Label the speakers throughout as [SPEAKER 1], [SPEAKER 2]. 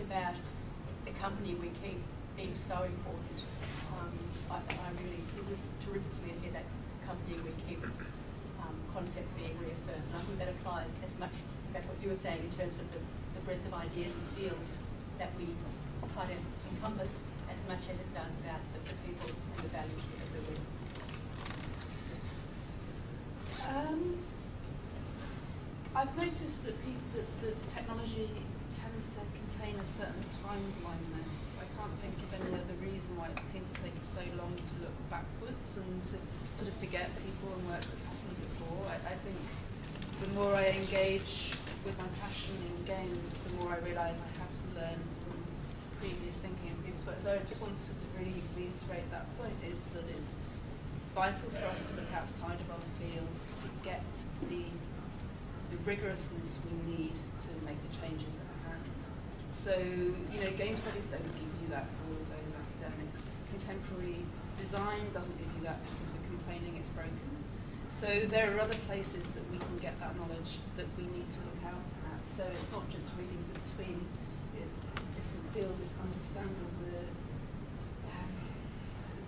[SPEAKER 1] about the company we keep being so important. It was terrific for me to hear that company we keep concept being reaffirmed. And I think that applies as much as what you were saying in terms of the breadth of ideas and fields that we try to encompass as much as it does about the people and the values that we're with.
[SPEAKER 2] I've noticed that the technology tends to contain a certain time blindness. I can't think of any other reason why it seems to take so long to look backwards and to sort of forget people and work that's happened before. I think the more I engage with my passion in games, the more I realise I have to learn from previous thinking and previous work. So I just want to sort of really reiterate that point, is that it's vital for us to look outside of our fields to get the rigorousness we need to make the changes at hand. So, you know, game studies don't give you that for all of those academics. Contemporary design doesn't give you that because we're complaining it's broken. So there are other places that we can get that knowledge that we need to look out at. So it's not just reading between different fields, it's understanding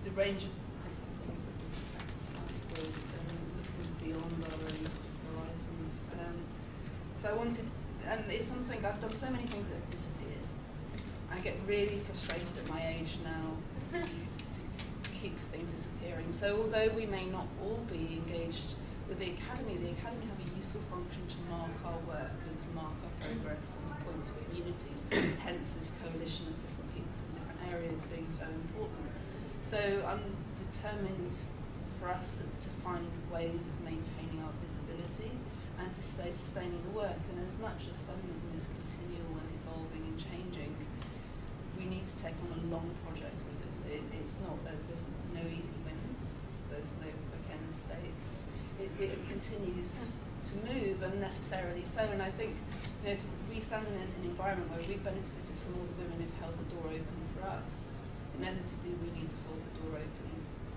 [SPEAKER 2] the range of different things that we're satisfied with and looking beyond our own sort of horizons. So I wanted, and it's something, I've done so many things that have disappeared. I get really frustrated at my age now to keep things disappearing. So although we may not all be engaged with the Academy have a useful function to mark our work and to mark our progress and to point to communities, hence this coalition of different people from different areas being so important. So I'm determined for us to find ways of maintaining our visibility and to stay sustaining the work. And as much as feminism is continual and evolving and changing, we need to take on a long project with this. It's not that there's no easy wins, there's no bookend states. It continues to move, and necessarily so. And I think, you know, if we stand in an environment where we've benefited from all the women who've held the door open for us, inevitably we need to hold the door open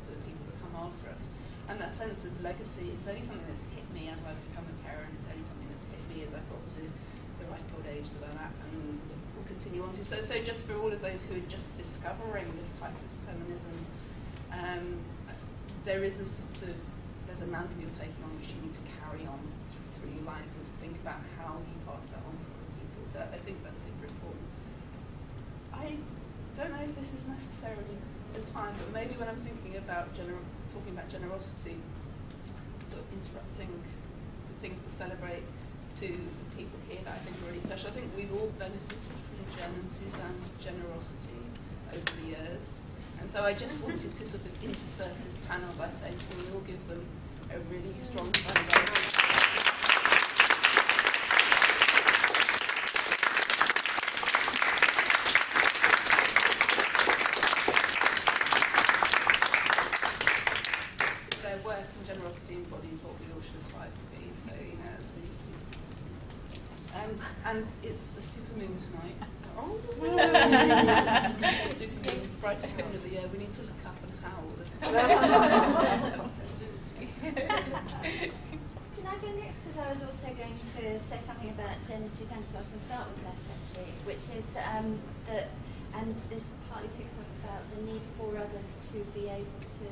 [SPEAKER 2] for the people that come after us. And that sense of legacy is only something that's hit me as I've become a parent. It's only something that's hit me as I've got to the ripe old age that I'm at, and will continue on to. So just for all of those who are just discovering this type of feminism, there is a sort of, there's a mantle you're taking on which you need to carry on through your life and to think about how you pass that on to other people. So I think that's super important. I don't know if this is necessarily the time, but maybe when I'm thinking about talking about generosity, sort of interrupting the things to celebrate to the people here that I think are really special. I think we've all benefited from Jen and Suzanne's generosity over the years. And so I just wanted to sort of intersperse this panel by saying, can we all give them a really strong fundraiser? Work and generosity embodies what we all should aspire to be. So, you know, it's really suits. And it's the supermoon tonight. Oh, supermoon, brightest moon of the year. We need to look up and howl.
[SPEAKER 3] Can I go next? Because I was also going to say something about Jen and Suzanne, so I can start with that actually, which is that, and this partly picks up about the need for others to be able to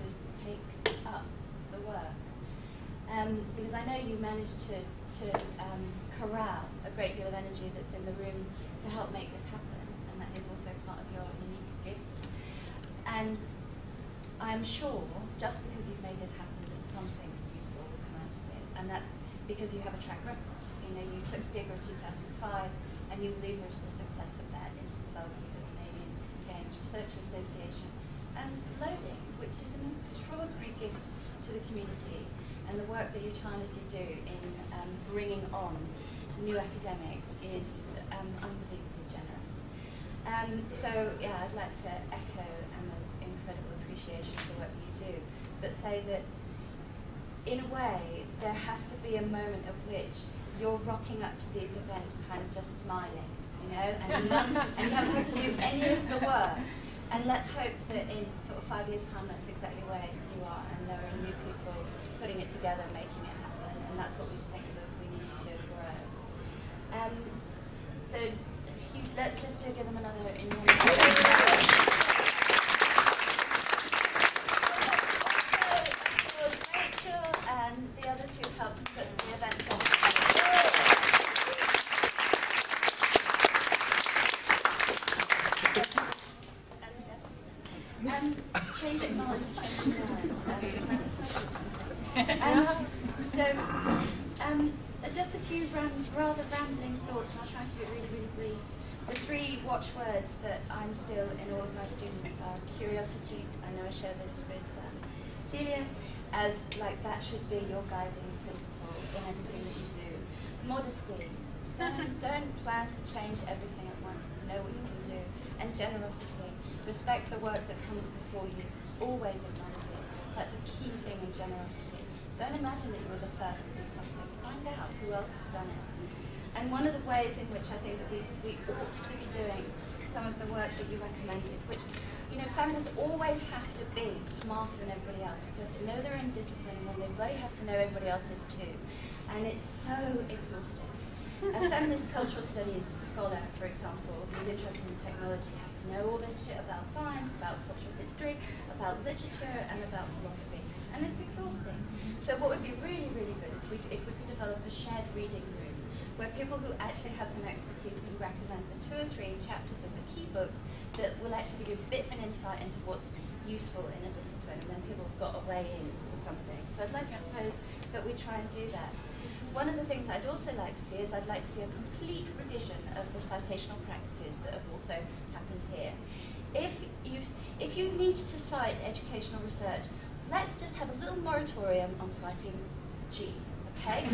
[SPEAKER 3] take up the work. Because I know you managed to corral a great deal of energy that's in the room to help make this happen, and that is also part of your unique gifts. And I'm sure, just because you've made this happen, that something useful will come out of it, and that's because you have a track record. You know, you took Digger 2005, and you leveraged the success of that into developing the Canadian Games Research Association, and loading, which is an extraordinary gift to the community, and the work that you tirelessly do in bringing on new academics is unbelievably generous. So yeah, I'd like to echo Emma's incredible appreciation for the work that you do, but say that in a way there has to be a moment at which you're rocking up to these events kind of just smiling, you know, and you don't have to do any of the work. And let's hope that in sort of 5 years' time, that's exactly where you are, and there are new people putting it together, making it happen, and that's what we think that we need to grow. So let's just give them another Rachel and the others who helped put the event on. Changing minds. Just a few rather rambling thoughts, and I'll try and keep it really, really brief. The three watchwords that I instill in all of my students are curiosity. I know I share this with Celia, as like that should be your guiding principle in everything that you do. Modesty. Don't plan to change everything at once. Know what you can do. And generosity. Respect the work that comes before you. Always acknowledge it. That's a key thing in generosity. Don't imagine that you were the first to do something. Find out who else has done it. And one of the ways in which I think that we ought to be doing some of the work that you recommended, which, you know, feminists always have to be smarter than everybody else, because they have to know their own discipline, and then they bloody have to know everybody else's too. And it's so exhausting. A feminist cultural studies scholar, for example, who's interested in technology, has to know all this shit about science, about cultural history, about literature, and about philosophy. And it's exhausting. So what would be really, really good is if we could develop a shared reading room where people who actually have some expertise can recommend the 2 or 3 chapters of the key books that will actually give a bit of an insight into what's useful in a discipline, and then people have got a way into something. So I'd like to propose that we try and do that. One of the things I'd also like to see is I'd like to see a complete revision of the citational practices that have also happened here. If you need to cite educational research, let's just have a little moratorium on citing G, okay?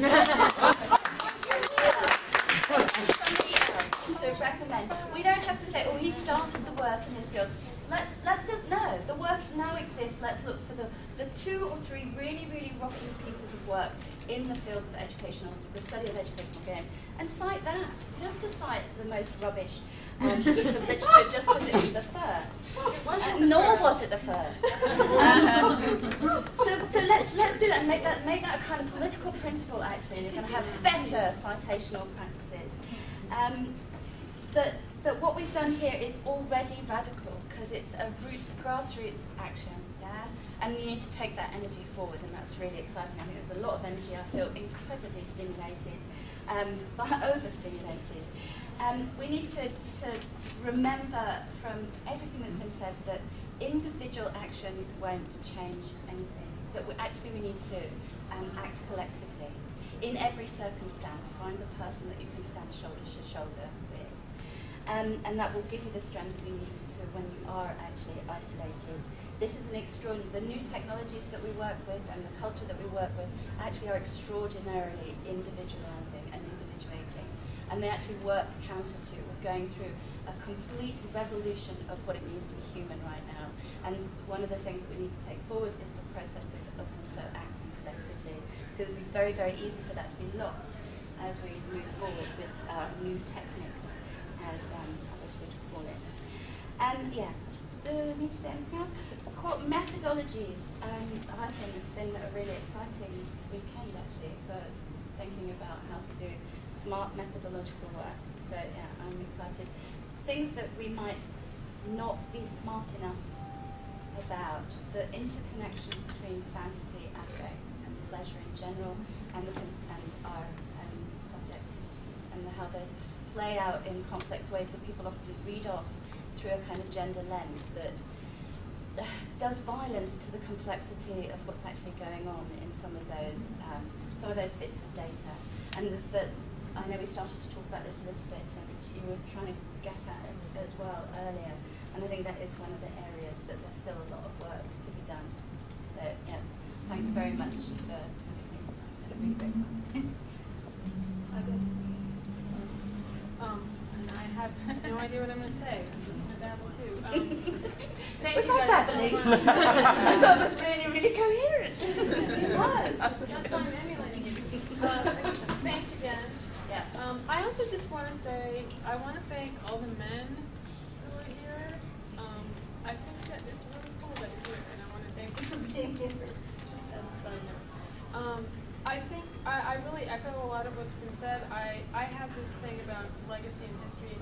[SPEAKER 3] Somebody else to recommend. We don't have to say, oh, he started the work in this field. Let's just know the work now exists. Let's look for the 2 or 3 really, really rocking pieces of work in the field of the study of educational games, and cite that. You don't have to cite the most rubbish piece of literature just because it was the first. Nor was it the first. So let's do that and make that a kind of political principle. Actually, and you're going to have better citational practices. That what we've done here is already radical because it's a grassroots action, yeah? And you need to take that energy forward, and that's really exciting. I think there's a lot of energy. I feel incredibly stimulated, but overstimulated. We need to remember from everything that's been said that individual action won't change anything, but we need to act collectively. In every circumstance, find the person that you can stand shoulder to shoulder with. And that will give you the strength you need to when you are actually isolated. This is an extraordinary, the new technologies that we work with and the culture that we work with actually are extraordinarily individualizing and individuating. And they actually work counter to, we're going through a complete revolution of what it means to be human right now. And one of the things that we need to take forward is the process of also acting collectively. Because it would be very, very easy for that to be lost as we move forward with our new techniques, as others would call it. And yeah, do I need to say anything else? Methodologies. I think it's been a really exciting weekend actually for thinking about how to do smart methodological work. So yeah, I'm excited. Things that we might not be smart enough about, the interconnections between fantasy, affect, and pleasure in general, and our subjectivities, and how those play out in complex ways that people often read off through a kind of gender lens that does violence to the complexity of what's actually going on in some of those bits of data. And that I know we started to talk about this a little bit, and you were trying to get at it as well earlier. And I think that is one of the areas that there's still a lot of work to be done. So yeah, thanks very much for everything. It's been a really great time.
[SPEAKER 4] I guess. And I have no idea what I'm going to say. I'm just going to babble too. Thank
[SPEAKER 3] was
[SPEAKER 4] you
[SPEAKER 3] I
[SPEAKER 4] guys
[SPEAKER 3] babbling?
[SPEAKER 4] so much.
[SPEAKER 3] I thought it was really, really coherent. It was.
[SPEAKER 4] That's why I'm emulating you. Thanks again.
[SPEAKER 3] Yeah.
[SPEAKER 4] I also just want to say, I want to thank all the men who are here. I think that it's really cool that you're here, and I want to thank you for being here, just as a side note. I think I really echo a lot of what's been said. I have this thing about legacy and history and